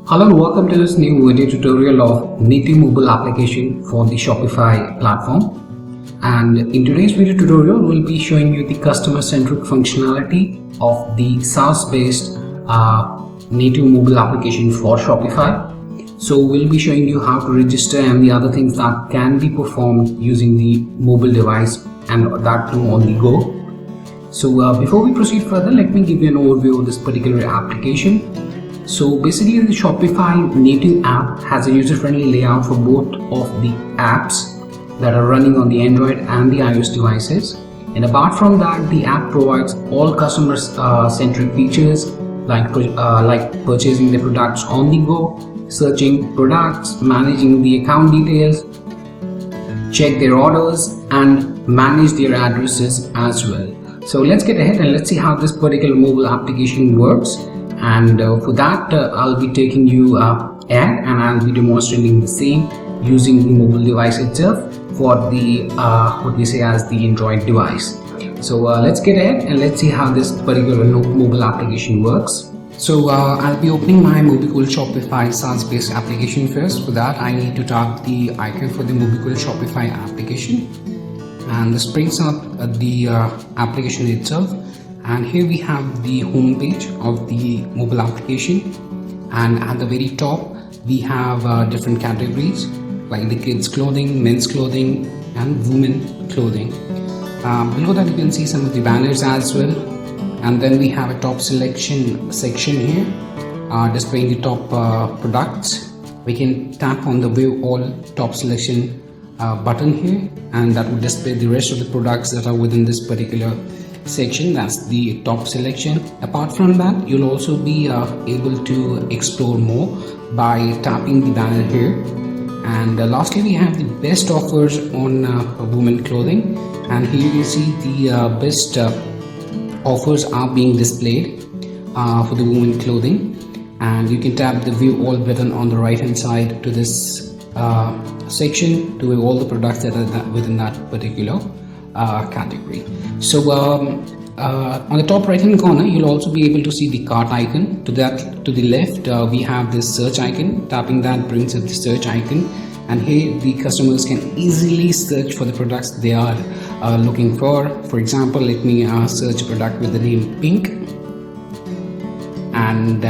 Hello and welcome to this new video tutorial of native mobile application for the Shopify platform. And in today's video tutorial, we'll be showing you the customer-centric functionality of the Saas based native mobile application for Shopify. So we'll be showing you how to register and the other things that can be performed using the mobile device and that too on the go. So before we proceed further, let me give you an overview of this particular application. So basically the Shopify native app has a user-friendly layout for both of the apps that are running on the Android and the iOS devices. And apart from that, the app provides all customer-centric features like purchasing the products on the go, searching products, managing the account details, check their orders and manage their addresses as well. So let's get ahead and let's see how this particular mobile application works. And for that I'll be taking you ahead and I'll be demonstrating the same using the mobile device itself for the what we say as the Android device. So let's get ahead and let's see how this particular mobile application works. So I'll be opening my Mobile Shopify Saas Based application first. For that I need to tap the icon for the Mobile Shopify application, and this brings up the application itself. And here we have the home page of the mobile application, and at the very top we have different categories like the kids clothing, men's clothing and women clothing. Below that you can see some of the banners as well, and then we have a top selection section here displaying the top products. We can tap on the view all top selection button here, and that will display the rest of the products that are within this particular section. That's the top selection. Apart from that, you'll also be able to explore more by tapping the banner here. And lastly, we have the best offers on women clothing, and here you can see the best offers are being displayed for the women clothing. And you can tap the view all button on the right hand side to this section to view all the products that are within that particular category. So on the top right hand corner you'll also be able to see the cart icon. To the left we have this search icon. Tapping that brings up the search icon, and here the customers can easily search for the products they are looking for. For example, let me search a product with the name pink, and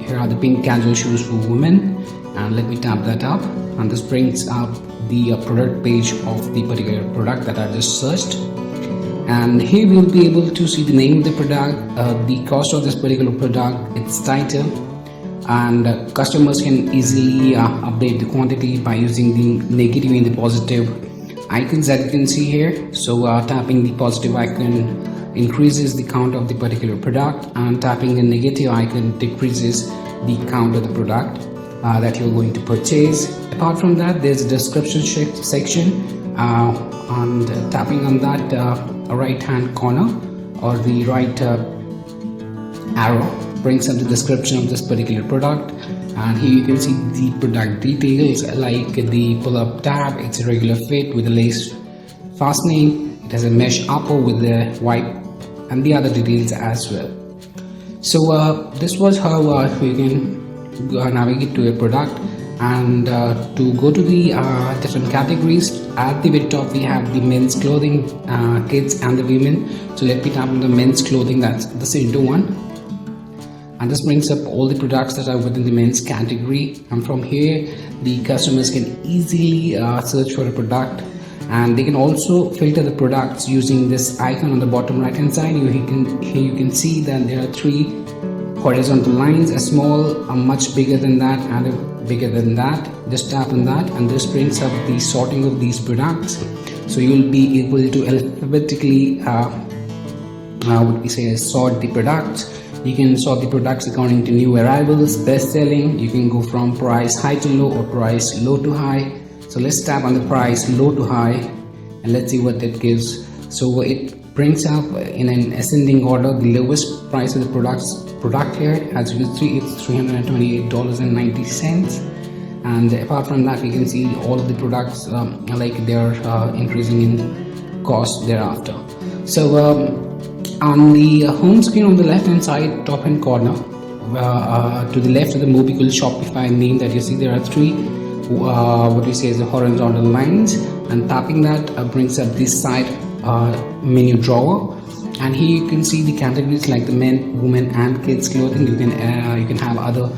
here are the pink casual shoes for women, and let me tap that up, and this brings up the product page of the particular product that I just searched. And here we'll be able to see the name of the product, the cost of this particular product, its title, and customers can easily update the quantity by using the negative and the positive icons that you can see here. So tapping the positive icon increases the count of the particular product, and tapping the negative icon decreases the count of the product that you're going to purchase. Apart from that, there's a description section, and tapping on that right hand corner or the right arrow brings up the description of this particular product. And here you can see the product details like the pull-up tab. It's a regular fit with a lace fastening. It has a mesh upper with the wipe and the other details as well. So this was how you can navigate to a product. And to go to the different categories, at the very top we have the men's clothing, kids and the women. So let me tap on the men's clothing, that's the center one, and this brings up all the products that are within the men's category. And from here the customers can easily search for a product, and they can also filter the products using this icon on the bottom right hand side. Here you can see that there are three horizontal lines, a small, a much bigger than that, and a bigger than that. Just tap on that, and this brings up the sorting of these products. So you'll be able to alphabetically sort the products. You can sort the products according to new arrivals, best selling. You can go from price high to low or price low to high. So let's tap on the price low to high and let's see what that gives. So it brings up in an ascending order the lowest price of the product here. As you can see, it's $328.90, and apart from that we can see all of the products like they are increasing in cost thereafter. So on the home screen on the left hand side top hand corner to the left of the mobile Shopify name that you see, there are three what we say is the horizontal lines, and tapping that brings up this side menu drawer, and here you can see the categories like the men, women and kids clothing. You can have other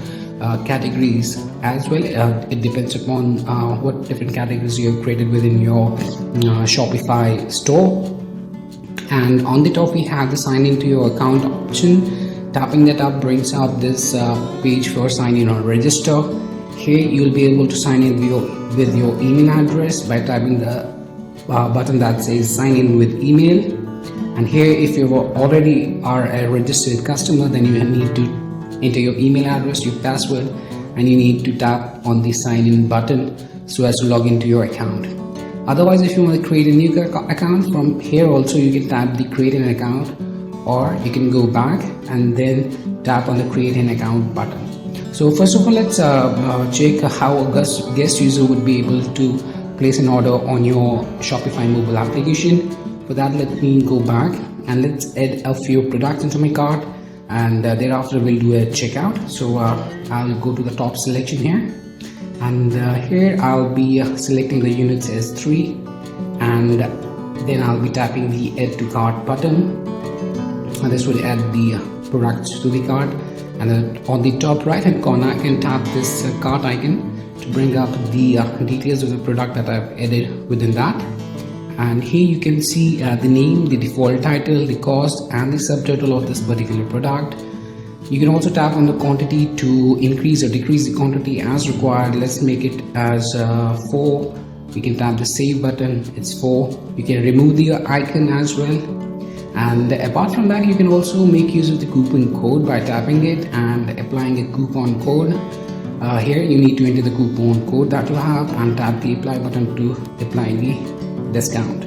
categories as well. It depends upon what different categories you have created within your Shopify store. And on the top we have the sign into your account option. Tapping that up brings up this page for sign in or register. Here you'll be able to sign in with your email address by tapping the button that says sign in with email. And here, if you already are a registered customer, then you need to enter your email address, your password, and you need to tap on the sign in button so as to log into your account. Otherwise, if you want to create a new account, from here also you can tap the create an account, or you can go back and then tap on the create an account button. So first of all, let's check how a guest user would be able to place an order on your Shopify mobile application. For that, let me go back and let's add a few products into my cart, and thereafter we'll do a checkout. So I'll go to the top selection here, and here I'll be selecting the units as 3, and then I'll be tapping the add to cart button, and this will add the products to the cart. And then on the top right hand corner I can tap this cart icon to bring up the details of the product that I've added within that. And here you can see the name, the default title, the cost and the subtotal of this particular product. You can also tap on the quantity to increase or decrease the quantity as required. Let's make it as 4. You can tap the save button, it's 4. You can remove the icon as well. And apart from that, you can also make use of the coupon code by tapping it and applying a coupon code. Here you need to enter the coupon code that you have and tap the apply button to apply the discount.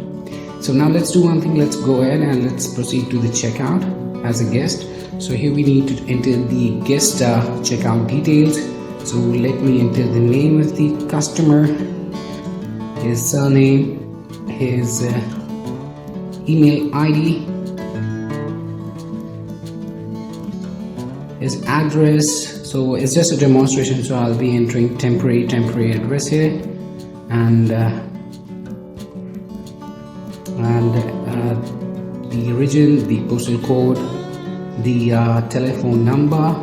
So now let's do one thing. Let's go ahead and let's proceed to the checkout as a guest. So here we need to enter the guest checkout details. So let me enter the name of the customer, his surname, his email ID, his address. So it's just a demonstration, so I'll be entering temporary address here, and the region, the postal code, the telephone number,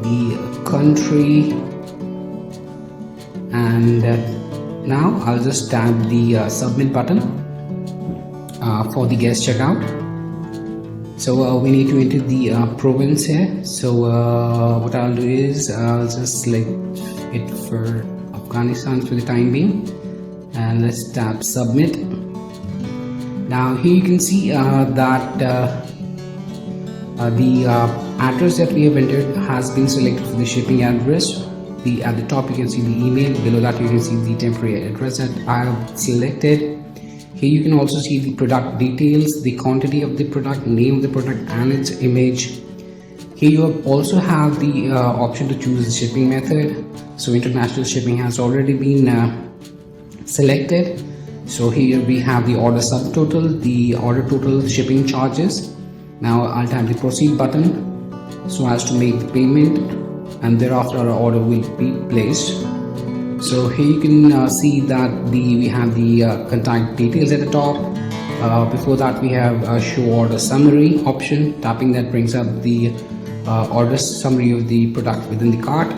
the country, and now I'll just tap the submit button for the guest checkout. So we need to enter the province here. So what I'll do is I'll just select it for Afghanistan for the time being, and let's tap submit. Now here you can see that the address that we have entered has been selected for the shipping address. At the top you can see the email, below that you can see the temporary address that I have selected. Here you can also see the product details, the quantity of the product, name of the product and its image. Here you also have the option to choose the shipping method. So international shipping has already been selected. So here we have the order subtotal, the order total, shipping charges. Now I'll tap the proceed button so as to make the payment, and thereafter our order will be placed. So here you can see that we have the contact details at the top. Before that we have a show order summary option. Tapping that brings up the order summary of the product within the cart,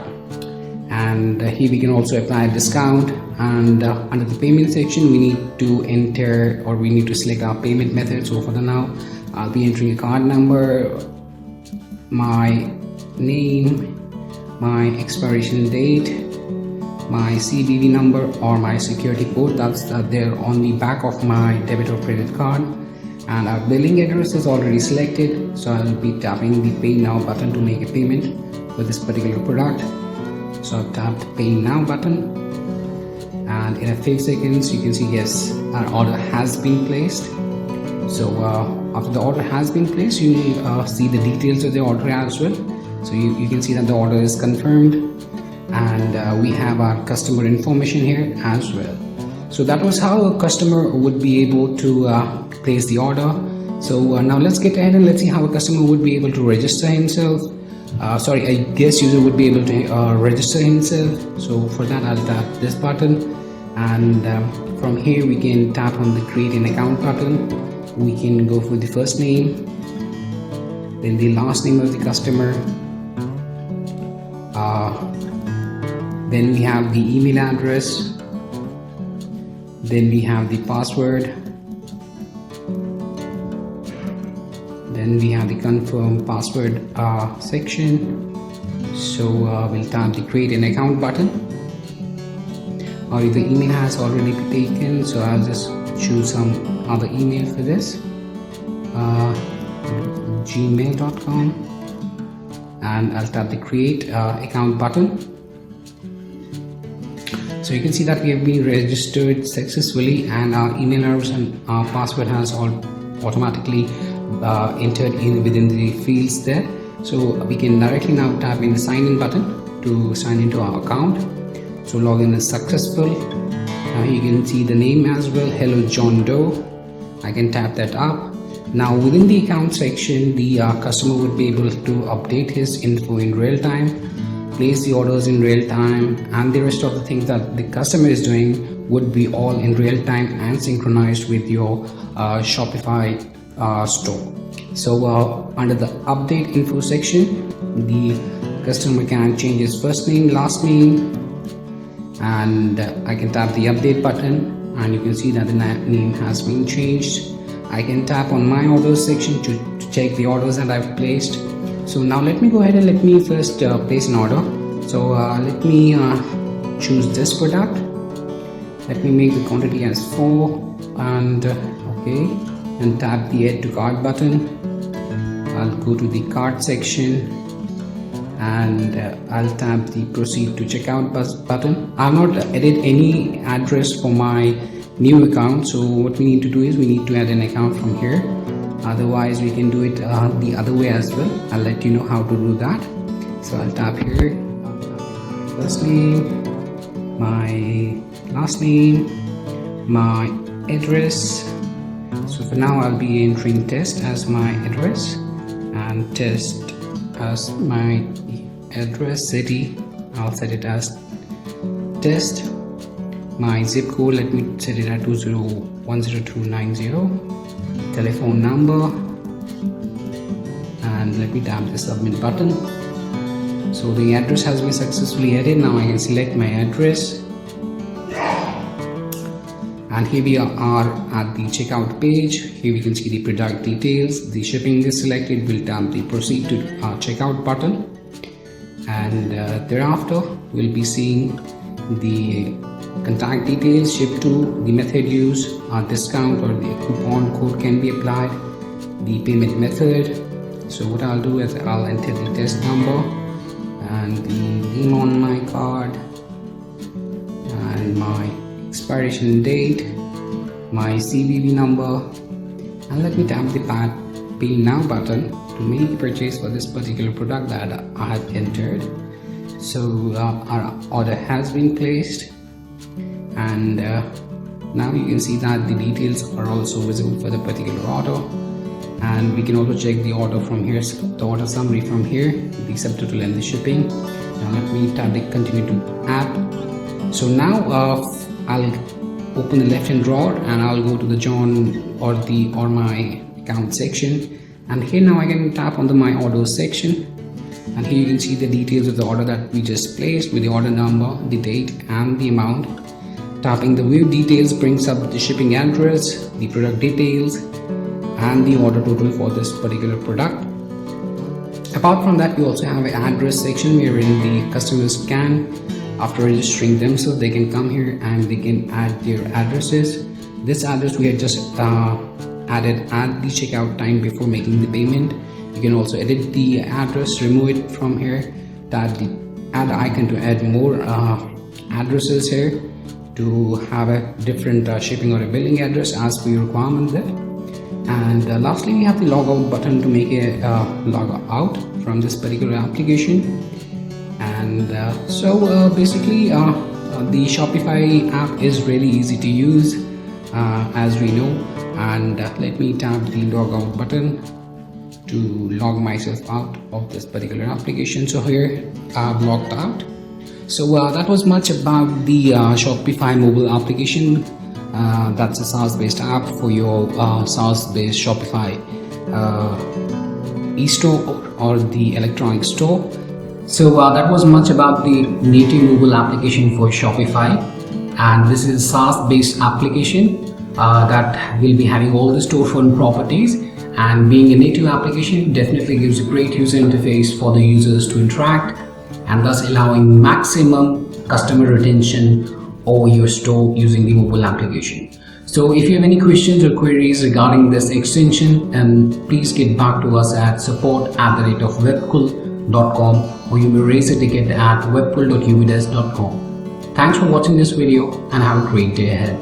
and here we can also apply a discount. And under the payment section we need to enter, or we need to select our payment method. So for the now I'll be entering a card number, my name, my expiration date, my CVV number or my security code that's there on the back of my debit or credit card, and our billing address is already selected. So I'll be tapping the pay now button to make a payment for this particular product. So I've tapped pay now button, and in a few seconds you can see yes, our order has been placed. So after the order has been placed, you will see the details of the order as well. So you can see that the order is confirmed, and we have our customer information here as well. So that was how a customer would be able to place the order. So now let's get ahead and let's see how a customer would be able to register himself. sorry, I guess user would be able to register himself. So for that, I'll tap this button, and from here we can tap on the create an account button. We can go for the first name, then the last name of the customer, then we have the email address, then we have the password, then we have the confirm password section. So we'll tap the create an account button, or if the email has already been taken, so I'll just choose some other email for this, gmail.com, and I'll tap the create account button. So you can see that we have been registered successfully, and our email address and our password has all automatically entered in within the fields there. So we can directly now tap in the sign in button to sign into our account. So login is successful. Now you can see the name as well, hello John Doe. I can tap that up. Now within the account section, the customer would be able to update his info in real time, place the orders in real time, and the rest of the things that the customer is doing would be all in real time and synchronized with your Shopify store. So under the update info section, the customer can change his first name, last name, and I can tap the update button, and you can see that the name has been changed. I can tap on my orders section to check the orders that I've placed. So now let me go ahead and let me first place an order. So let me choose this product. Let me make the quantity as 4, and okay, and tap the add to cart button. I'll go to the cart section, and I'll tap the proceed to checkout button. I've not added any address for my new account, so what we need to do is we need to add an account from here. Otherwise we can do it the other way as well. I'll let you know how to do that. So I'll tap here, first name, my last name, my address. So for now I'll be entering test as my address and test as my address. City, I'll set it as test. My zip code, let me set it at 2010290. Telephone number, and let me tap the submit button. So the address has been successfully added. Now I can select my address, and here we are at the checkout page. Here we can see the product details. The shipping is selected. We'll tap the proceed to checkout button, and thereafter we'll be seeing the contact details, ship to, the method used, discount or the coupon code can be applied, the payment method. So what I'll do is I'll enter the test number and the name on my card and my expiration date, my CVV number, and let me tap the pay now button to make the purchase for this particular product that I had entered. So our order has been placed, and now you can see that the details are also visible for the particular order, and we can also check the order from here, the order summary from here, the subtotal and the shipping. Now let me tap the continue to app. So now I'll open the left hand drawer and I'll go to the John or my account section, and here now I can tap on the my orders section, and here you can see the details of the order that we just placed with the order number, the date and the amount. Tapping the view details brings up the shipping address, the product details, and the order total for this particular product. Apart from that, we also have an address section wherein the customers can, after registering themselves, they can come here and they can add their addresses. This address we had just added at the checkout time before making the payment. You can also edit the address, remove it from here, tap the add icon to add more addresses here to have a different shipping or a billing address as per your requirement there. And lastly, we have the log out button to make a log out from this particular application. And basically the Shopify app is really easy to use, as we know. And let me tap the log out button to log myself out of this particular application. So here I've logged out. So that was much about the Shopify mobile application. That's a SaaS based app for your SaaS based Shopify e-store or the electronic store. So that was much about the native mobile application for Shopify, and this is a SaaS based application that will be having all the storefront properties, and being a native application definitely gives a great user interface for the users to interact, and thus allowing maximum customer retention over your store using the mobile application. So if you have any questions or queries regarding this extension, please get back to us at support@webcool.com, or you may raise a ticket at webcool.ubdesk.com. Thanks for watching this video and have a great day ahead.